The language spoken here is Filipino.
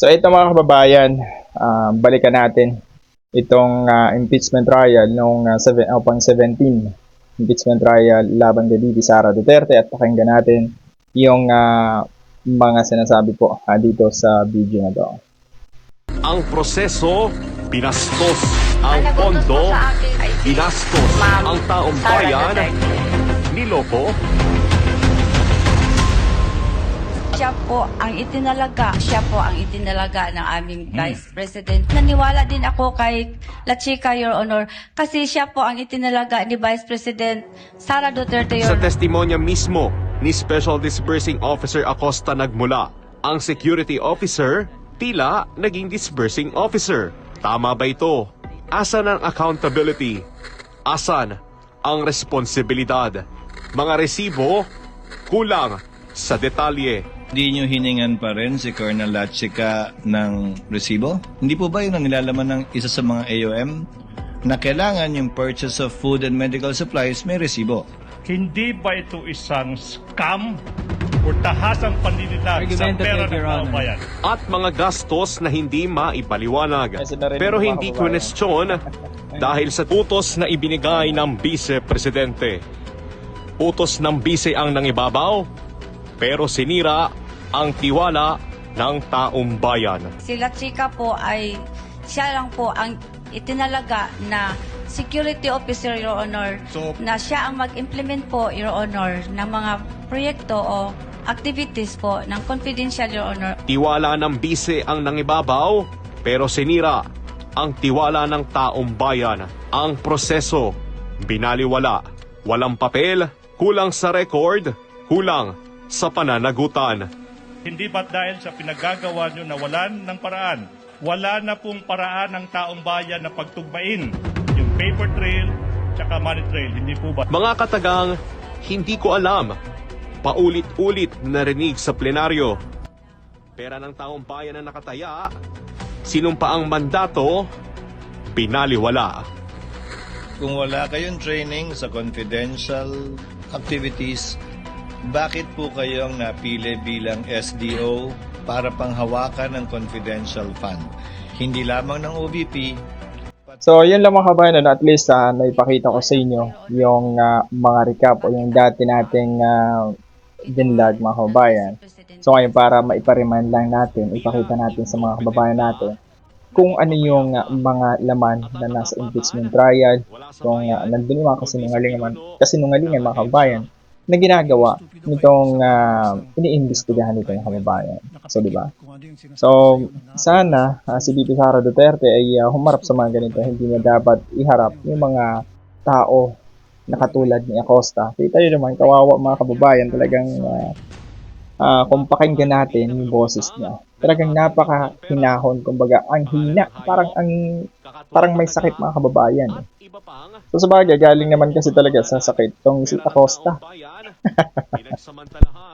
So ito mga kababayan, balikan natin itong impeachment trial noong pang 17 impeachment trial laban kay Bibi Sara Duterte at pakinggan natin yung mga sinasabi po dito sa video na to. Ang proseso, binastos. Ang pondo, binastos. Ang taong bayan, niloko. Siya po ang itinalaga ng aming Vice President. Naniwala din ako kay La Chica, Your Honor, kasi siya po ang itinalaga ni Vice President Sara Duterte, Your Sa Honor. testimonya mismo ni Special Disbursing Officer Acosta nagmula, ang security officer tila naging disbursing officer. Tama ba ito? Asan ang accountability? Asan ang responsibilidad? Mga resibo, kulang sa detalye. Hindi nyo hiningan pa rin si Colonel Lachica ng resibo? Hindi po ba yun ang nilalaman ng isa sa mga AOM na kailangan yung purchase of food and medical supplies may resibo? Hindi ba ito isang scam o tahasang panlililag sa pera ng taong bayan? At mga gastos na hindi maipaliwanag. Kasi narinig Pero mo, hindi kababayan. question dahil sa utos na ibinigay ng Vice-Presidente. Utos ng Vice ang nangibabaw, pero sinira ang tiwala ng taong bayan. Si La Chica po ay, siya lang po ang itinalaga na security officer, Your Honor, na siya ang mag-implement po, Your Honor, ng mga proyekto o activities po ng confidential, Your Honor. Tiwala ng Vice ang nangibabaw, pero sinira ang tiwala ng taong bayan. Ang proseso, binaliwala. Walang papel, kulang sa record, kulang sa pananagutan. Hindi ba dahil sa pinagagawa nyo na walan ng paraan? Wala na pong paraan ng taong bayan na pagtugmain yung paper trail tsaka money trail. Hindi po ba? Mga katagang, hindi ko alam. Paulit-ulit narinig sa plenaryo. Pera ng taong bayan na nakataya, sinumpaang mandato, binaliwala. Kung wala kayong training sa confidential activities, bakit po kayong napili bilang SDO para panghawakan ng confidential fund? Hindi lamang ng OVP. So yun lang mga kababayan, at least naipakita ko sa inyo yung mga recap o yung dati nating dinlag mga kababayan. So ngayon para maiparemind lang natin, ipakita natin sa mga kababayan natin kung ano yung mga laman na nasa impeachment trial, kung nandun yung mga kasinungalingan mga kababayan na ginagawa nitong iniimbestigahan nito ng kababayan. So, di ba? So, sana si Bibi Sara Duterte ay humarap sa mga ganito. Hindi niya dapat iharap yung mga tao na katulad ni Acosta. Kita nyo naman, kawawa mga kababayan, talagang kung pakinggan natin yung boses niya. Talagang napakahinahon, kumbaga, ang hina, parang may sakit mga kababayan. So sabagay, galing naman kasi talaga sa sakit tong si Acosta. Pinagsamantalahan